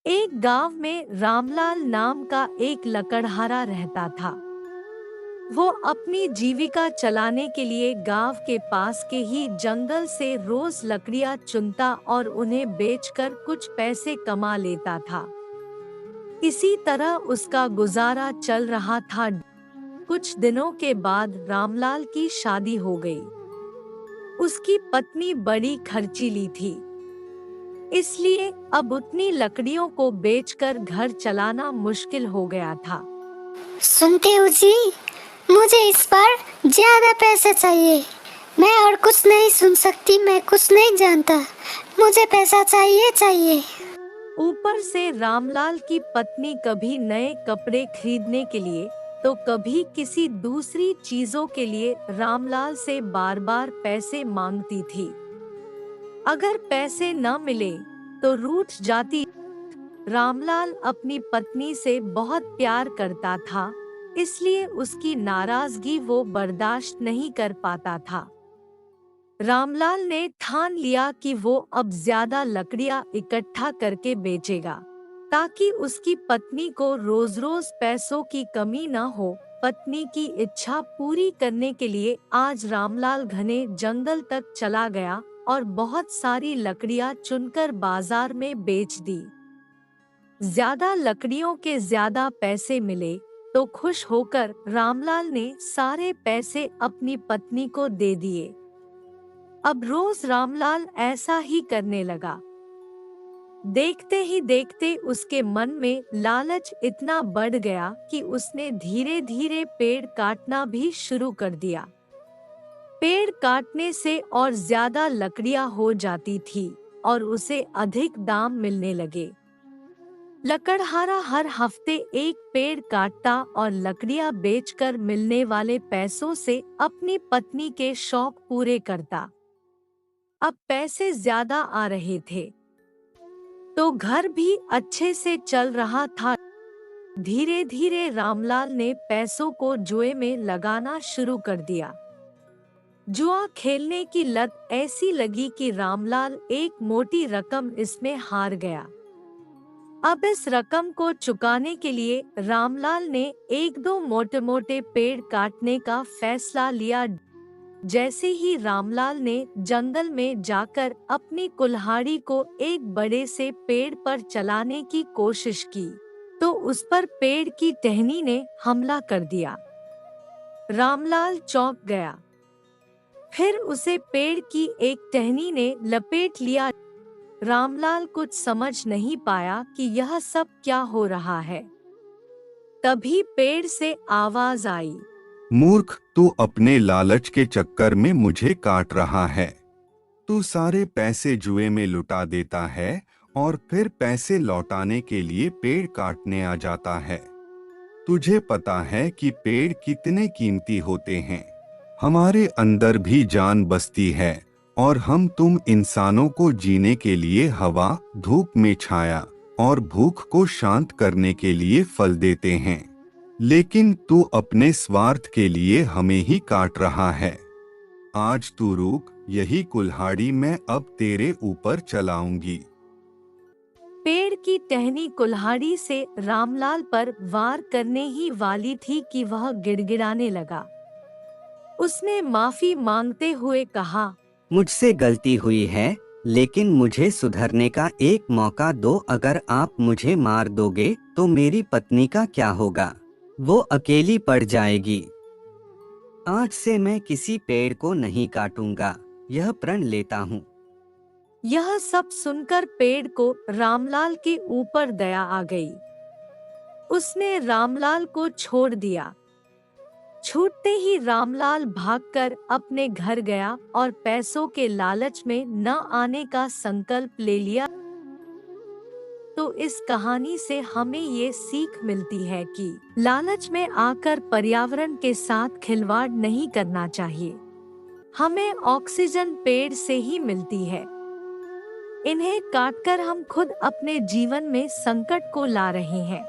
एक गांव में रामलाल नाम का एक लकड़हारा रहता था। वो अपनी जीविका चलाने के लिए गांव के पास के ही जंगल से रोज लकड़ियां चुनता और उन्हें बेचकर कुछ पैसे कमा लेता था। इसी तरह उसका गुजारा चल रहा था। कुछ दिनों के बाद रामलाल की शादी हो गई। उसकी पत्नी बड़ी खर्चीली थी, इसलिए अब उतनी लकड़ियों को बेचकर घर चलाना मुश्किल हो गया था। सुनते हो जी, मुझे इस बार ज्यादा पैसे चाहिए। मैं और कुछ नहीं सुन सकती, मैं कुछ नहीं जानता, मुझे पैसा चाहिए चाहिए। ऊपर से रामलाल की पत्नी कभी नए कपड़े खरीदने के लिए तो कभी किसी दूसरी चीजों के लिए रामलाल से बार बार पैसे मांगती थी। अगर पैसे न मिले तो रूठ जाती। रामलाल अपनी पत्नी से बहुत प्यार करता था, इसलिए उसकी नाराजगी वो बर्दाश्त नहीं कर पाता था। रामलाल ने ठान लिया कि वो अब ज्यादा लकड़ियां इकट्ठा करके बेचेगा, ताकि उसकी पत्नी को रोज रोज पैसों की कमी न हो। पत्नी की इच्छा पूरी करने के लिए आज रामलाल घने जंगल तक चला गया और बहुत सारी लकड़ियां चुनकर बाजार में बेच दी। ज्यादा लकड़ियों के ज्यादा पैसे मिले तो खुश होकर रामलाल ने सारे पैसे अपनी पत्नी को दे दिए। अब रोज रामलाल ऐसा ही करने लगा। देखते ही देखते उसके मन में लालच इतना बढ़ गया कि उसने धीरे धीरे पेड़ काटना भी शुरू कर दिया। पेड़ काटने से और ज्यादा लकड़ियां हो जाती थी और उसे अधिक दाम मिलने लगे। लकड़हारा हर हफ्ते एक पेड़ काटता और लकड़ियां बेचकर मिलने वाले पैसों से अपनी पत्नी के शौक पूरे करता। अब पैसे ज्यादा आ रहे थे तो घर भी अच्छे से चल रहा था। धीरे धीरे रामलाल ने पैसों को जुए में लगाना शुरू कर दिया। जुआ खेलने की लत ऐसी लगी कि रामलाल एक मोटी रकम इसमें हार गया। अब इस रकम को चुकाने के लिए रामलाल ने एक दो मोटे मोटे पेड़ काटने का फैसला लिया। जैसे ही रामलाल ने जंगल में जाकर अपनी कुल्हाड़ी को एक बड़े से पेड़ पर चलाने की कोशिश की तो उस पर पेड़ की टहनी ने हमला कर दिया। रामलाल चौंक गया। फिर उसे पेड़ की एक टहनी ने लपेट लिया। रामलाल कुछ समझ नहीं पाया कि यह सब क्या हो रहा है। तभी पेड़ से आवाज आई, मूर्ख, तू अपने लालच के चक्कर में मुझे काट रहा है। तू सारे पैसे जुए में लुटा देता है और फिर पैसे लौटाने के लिए पेड़ काटने आ जाता है। तुझे पता है कि पेड़ कितने कीमती होते हैं। हमारे अंदर भी जान बसती है और हम तुम इंसानों को जीने के लिए हवा, धूप में छाया और भूख को शांत करने के लिए फल देते हैं, लेकिन तू अपने स्वार्थ के लिए हमें ही काट रहा है। आज तू रुक, यही कुल्हाड़ी मैं अब तेरे ऊपर चलाऊंगी। पेड़ की टहनी कुल्हाड़ी से रामलाल पर वार करने ही वाली थी कि वह गिड़गिड़ाने लगा। उसने माफी मांगते हुए कहा, मुझसे गलती हुई है, लेकिन मुझे सुधरने का एक मौका दो। अगर आप मुझे मार दोगे तो मेरी पत्नी का क्या होगा? वो अकेली पड़ जाएगी। आज से मैं किसी पेड़ को नहीं काटूंगा, यह प्रण लेता हूँ। यह सब सुनकर पेड़ को रामलाल के ऊपर दया आ गई। उसने रामलाल को छोड़ दिया। छूटते ही रामलाल भागकर अपने घर गया और पैसों के लालच में न आने का संकल्प ले लिया। तो इस कहानी से हमें ये सीख मिलती है कि लालच में आकर पर्यावरण के साथ खिलवाड़ नहीं करना चाहिए। हमें ऑक्सीजन पेड़ से ही मिलती है। इन्हें काटकर हम खुद अपने जीवन में संकट को ला रहे हैं।